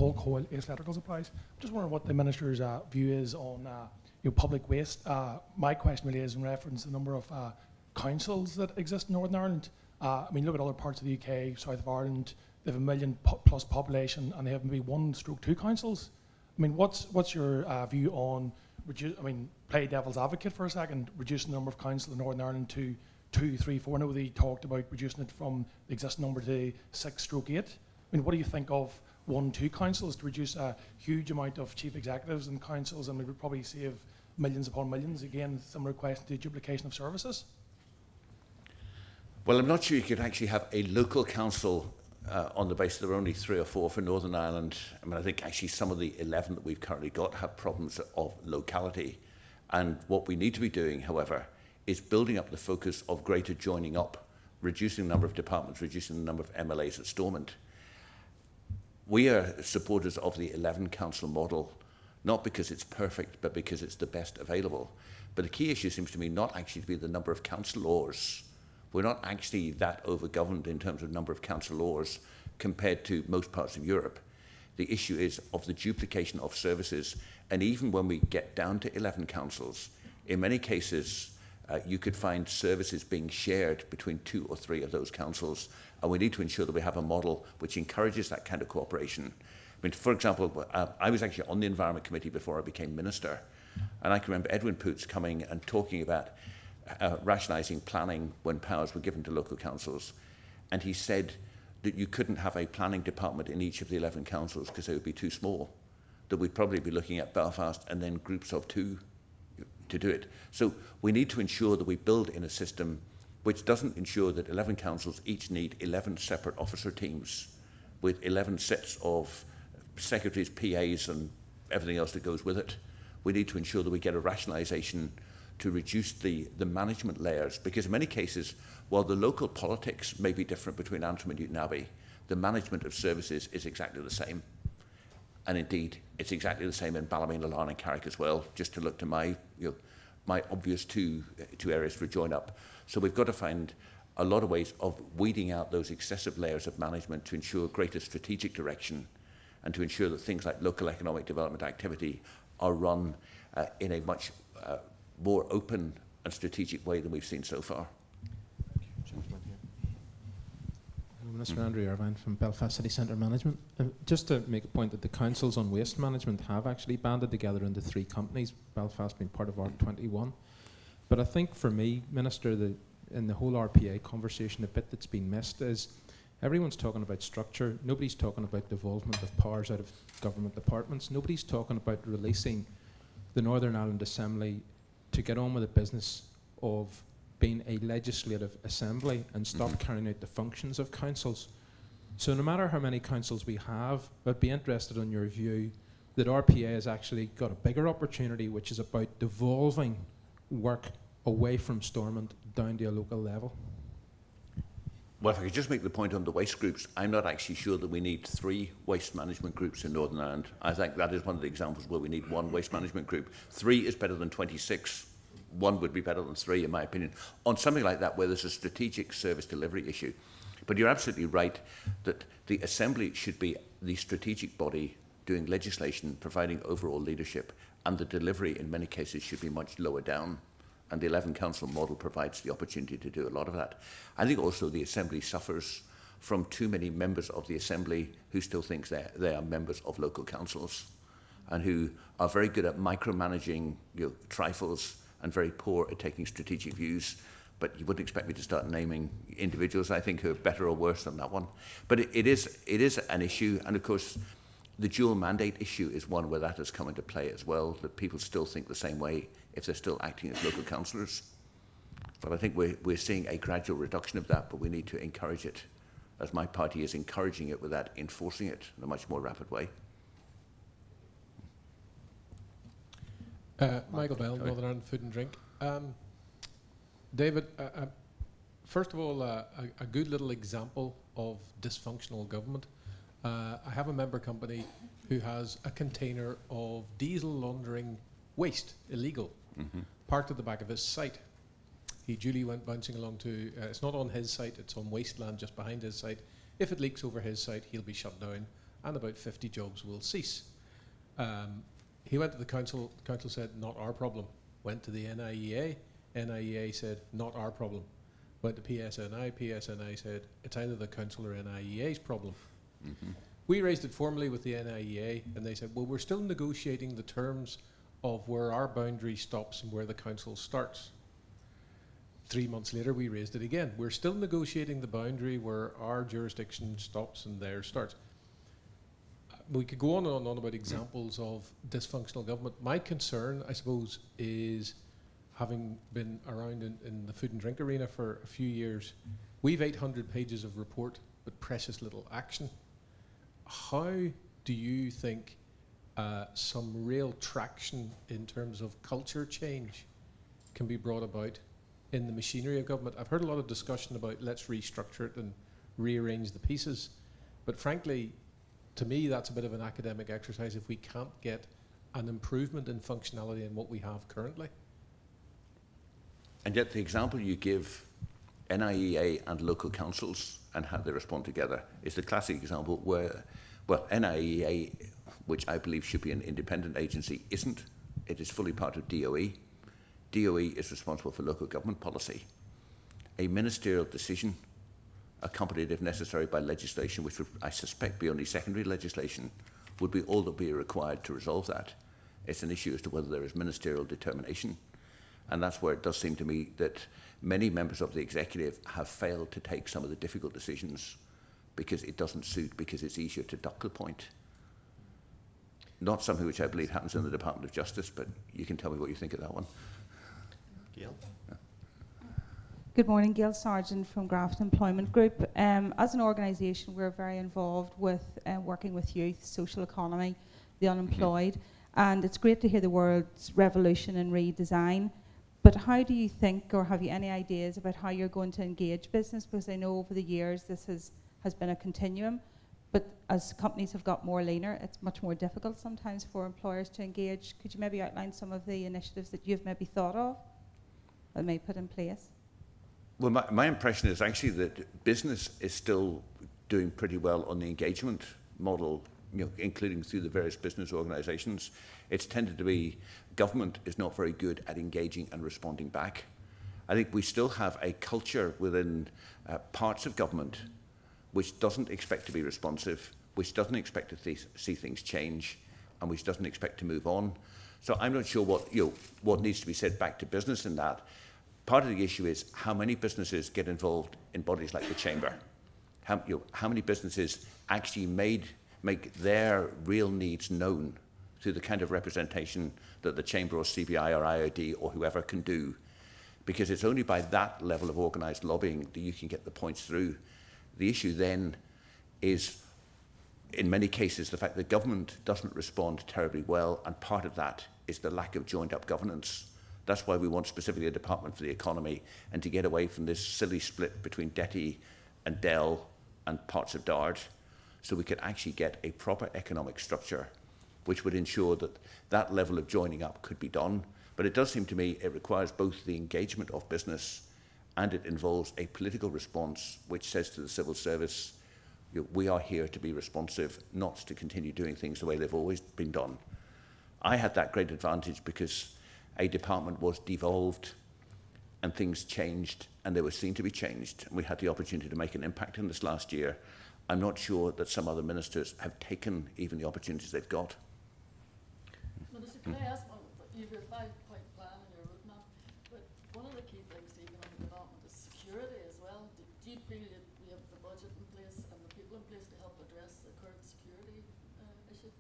Paul Coyle, Ace Electrical Supplies. I'm just wondering what the Minister's view is on public waste. My question really is in reference to the number of councils that exist in Northern Ireland. I mean, look at other parts of the UK, south of Ireland, they have a million plus population and they have maybe 1/2 councils. I mean, what's your view on, play devil's advocate for a second, reducing the number of councils in Northern Ireland to 2, 3, 4. I know they talked about reducing it from the existing number to 6/8. I mean, what do you think of 1, 2 councils to reduce a huge amount of chief executives and councils, and we would probably save millions upon millions? Again, some request to duplication of services. Well, I'm not sure you could actually have a local council on the basis there are only 3 or 4 for Northern Ireland. I mean, I think actually some of the 11 that we've currently got have problems of locality. And what we need to be doing, however, is building up the focus of greater joining up, reducing the number of departments, reducing the number of MLAs at Stormont. We are supporters of the 11 council model, not because it's perfect, but because it's the best available. But the key issue seems to me not actually to be the number of councillors. We're not actually that over-governed in terms of number of councillors compared to most parts of Europe. The issue is of the duplication of services. And even when we get down to 11 councils, in many cases, you could find services being shared between 2 or 3 of those councils. And we need to ensure that we have a model which encourages that kind of cooperation. I mean, for example, I was actually on the Environment Committee before I became Minister. And I can remember Edwin Poots coming and talking about rationalising planning when powers were given to local councils. And he said that you couldn't have a planning department in each of the 11 councils because they would be too small, that we'd probably be looking at Belfast and then groups of 2 to do it. So we need to ensure that we build in a system which doesn't ensure that 11 councils each need 11 separate officer teams with 11 sets of secretaries, PAs and everything else that goes with it. We need to ensure that we get a rationalisation to reduce the management layers, because in many cases, while the local politics may be different between Antrim and Newtownabbey, the management of services is exactly the same. And indeed, it's exactly the same in Ballymena, Larne and Carrick as well, just to look to my obvious two areas for join up. So we've got to find a lot of ways of weeding out those excessive layers of management to ensure greater strategic direction and to ensure that things like local economic development activity are run in a much more open and strategic way than we've seen so far. Minister Andrew Irvine from Belfast City Centre Management. Just to make a point that the councils on waste management have actually banded together into 3 companies, Belfast being part of R21. But I think for me, Minister, in the whole RPA conversation, the bit that's been missed is everyone's talking about structure. Nobody's talking about devolvement of powers out of government departments. Nobody's talking about releasing the Northern Ireland Assembly to get on with the business of being a legislative assembly and stop carrying out the functions of councils. So no matter how many councils we have, I'd be interested in your view that RPA has actually got a bigger opportunity, which is about devolving work away from Stormont down to a local level. Well, if I could just make the point on the waste groups, I'm not actually sure that we need 3 waste management groups in Northern Ireland. I think that is one of the examples where we need 1 waste management group. 3 is better than 26. 1 would be better than 3, in my opinion, on something like that where there's a strategic service delivery issue. But you're absolutely right that the Assembly should be the strategic body doing legislation, providing overall leadership, and the delivery in many cases should be much lower down. And the 11 council model provides the opportunity to do a lot of that. I think also the Assembly suffers from too many members of the Assembly who still think they are members of local councils and who are very good at micromanaging trifles and very poor at taking strategic views. But you wouldn't expect me to start naming individuals, I think, who are better or worse than that one. But it is an issue, and of course, the dual mandate issue is one where that has come into play as well, that people still think the same way if they're still acting as local councillors. But I think we're seeing a gradual reduction of that, but we need to encourage it, as my party is encouraging it without enforcing it in a much more rapid way. Michael Bell, Northern Ireland Food and Drink. David, first of all, a good little example of dysfunctional government. I have a member company who has a container of diesel laundering waste, illegal, parked at the back of his site. He duly went bouncing along to, it's not on his site, it's on wasteland just behind his site. If it leaks over his site, he'll be shut down and about 50 jobs will cease. He went to the council said, not our problem. Went to the NIEA, NIEA said, not our problem. Went to PSNI said, it's either the council or NIEA's problem. We raised it formally with the NIEA, and they said, well, we're still negotiating the terms of where our boundary stops and where the council starts. 3 months later, we raised it again. We're still negotiating the boundary where our jurisdiction stops and theirs starts. We could go on and on about examples of dysfunctional government. My concern, I suppose, is having been around in the food and drink arena for a few years, we've 800 pages of report, but precious little action. How do you think some real traction in terms of culture change can be brought about in the machinery of government? I've heard a lot of discussion about let's restructure it and rearrange the pieces, but frankly, to me, that's a bit of an academic exercise if we can't get an improvement in functionality in what we have currently. And yet the example you give, NIEA and local councils and how they respond together, is the classic example where, well, NIEA, which I believe should be an independent agency, isn't. It is fully part of DOE. DOE is responsible for local government policy. A ministerial decision, accompanied if necessary by legislation, which would, I suspect, be only secondary legislation, would be all that would be required to resolve that. It's an issue as to whether there is ministerial determination. And that's where it does seem to me that many members of the executive have failed to take some of the difficult decisions because it doesn't suit, because it's easier to duck the point. Not something which I believe happens in the Department of Justice, but you can tell me what you think of that one. Gail? Yeah. Good morning, Gail Sargent from Grafton Employment Group. As an organisation, we're very involved with working with youth, social economy, the unemployed, and it's great to hear the words revolution and redesign. But how do you think, or have you any ideas about how you're going to engage business? Because I know over the years this has been a continuum, but as companies have got more leaner, it's much more difficult sometimes for employers to engage. Could you maybe outline some of the initiatives that you've maybe thought of that may put in place? Well, my impression is actually that business is still doing pretty well on the engagement model, you know, including through the various business organizations. It's tended to be government is not very good at engaging and responding back. I think we still have a culture within parts of government which doesn't expect to be responsive, which doesn't expect to see things change, and which doesn't expect to move on. So I'm not sure what needs to be said back to business in that. Part of the issue is how many businesses get involved in bodies like the Chamber. How many businesses actually make their real needs known through the kind of representation that the Chamber or CBI or IOD or whoever can do. Because it's only by that level of organised lobbying that you can get the points through. The issue then is, in many cases, the fact that government doesn't respond terribly well, and part of that is the lack of joined-up governance. That's why we want specifically a Department for the Economy, and to get away from this silly split between DETI and Dell and parts of DARD, so we could actually get a proper economic structure which would ensure that that level of joining up could be done. But it does seem to me it requires both the engagement of business and it involves a political response which says to the civil service, we are here to be responsive, not to continue doing things the way they've always been done. I had that great advantage because a department was devolved and things changed and they were seen to be changed. And we had the opportunity to make an impact in this last year. I'm not sure that some other ministers have taken even the opportunities they've got. Minister, can I ask one? You have your 5-point plan and your roadmap, but one of the key things to economic development is security as well. Do you feel that we have the budget in place and the people in place to help address the current security issue?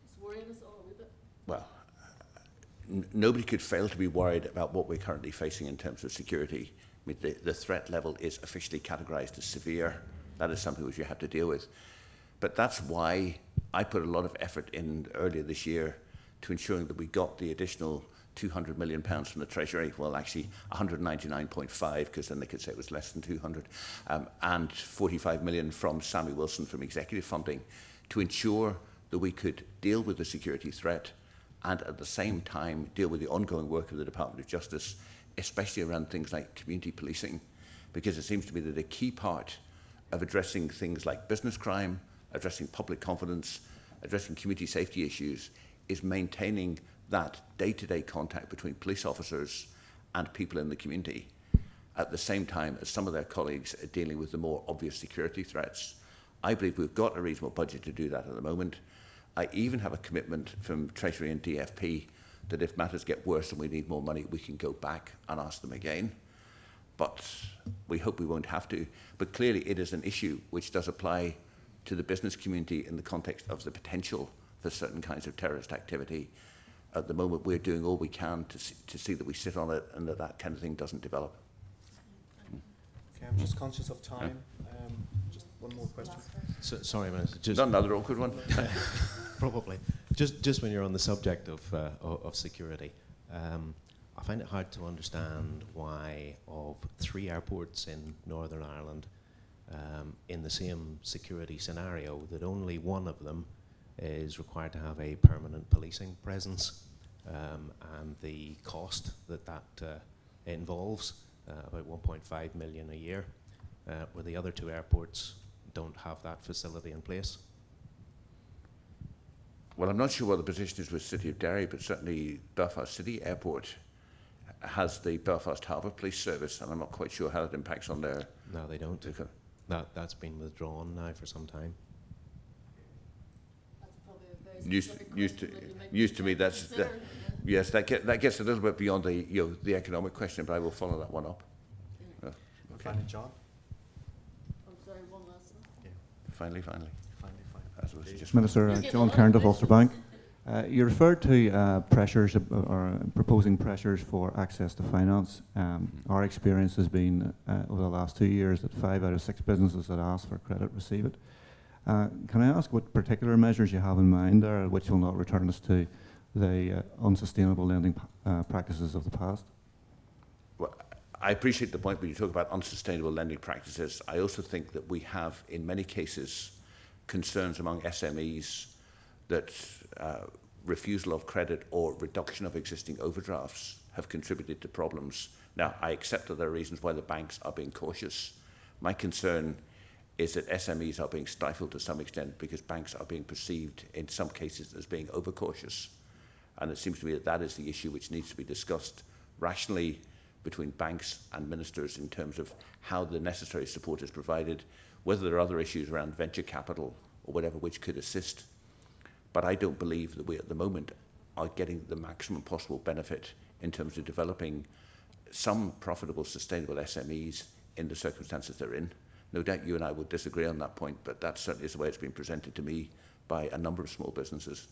It's worrying us all a wee bit. Well, nobody could fail to be worried about what we're currently facing in terms of security. I mean, the threat level is officially categorized as severe. That is something which you have to deal with. But that's why I put a lot of effort in earlier this year to ensuring that we got the additional £200 million from the Treasury, well actually 199.5 because then they could say it was less than 200, and 45 million from Sammy Wilson from executive funding to ensure that we could deal with the security threat and at the same time deal with the ongoing work of the Department of Justice, especially around things like community policing, because it seems to me that a key part of addressing things like business crime, addressing public confidence, addressing community safety issues, is maintaining that day-to-day contact between police officers and people in the community, at the same time as some of their colleagues are dealing with the more obvious security threats. I believe we've got a reasonable budget to do that at the moment. I even have a commitment from Treasury and DFP that if matters get worse and we need more money, we can go back and ask them again. But we hope we won't have to. But clearly it is an issue which does apply to the business community in the context of the potential for certain kinds of terrorist activity. At the moment, we're doing all we can to see that we sit on it and that that kind of thing doesn't develop. Okay, I'm just conscious of time. Just one more question. So, sorry, Minister. Just Not another awkward one. probably. Just when you're on the subject of security, I find it hard to understand why of 3 airports in Northern Ireland in the same security scenario that only one of them is required to have a permanent policing presence, and the cost that involves, about 1.5 million a year, where the other 2 airports don't have that facility in place. Well, I'm not sure what the position is with City of Derry, but certainly Belfast City Airport has the Belfast Harbour Police Service, and I'm not quite sure how it impacts on their... No, they don't. That's been withdrawn now for some time. That's probably a very specific question that you might used to me, that's consider, yes, that gets a little bit beyond the the economic question, but I will follow that one up. Okay. Finally, John. I'm sorry, one last one. Yeah. Finally. Finally. As was just Minister, You get John a lot Cairns of of Ulster questions. Bank. You referred to pressures or proposing pressures for access to finance. Our experience has been over the last 2 years that 5 out of 6 businesses that ask for credit receive it. Can I ask what particular measures you have in mind there which will not return us to the unsustainable lending practices of the past? Well, I appreciate the point when you talk about unsustainable lending practices. I also think that we have, in many cases, concerns among SMEs that refusal of credit or reduction of existing overdrafts have contributed to problems. Now, I accept that there are reasons why the banks are being cautious. My concern is that SMEs are being stifled to some extent because banks are being perceived in some cases as being overcautious. And it seems to me that that is the issue which needs to be discussed rationally between banks and ministers in terms of how the necessary support is provided, whether there are other issues around venture capital or whatever which could assist. But I don't believe that we at the moment are getting the maximum possible benefit in terms of developing some profitable, sustainable SMEs in the circumstances they're in. No doubt you and I will disagree on that point, but that certainly is the way it's been presented to me by a number of small businesses.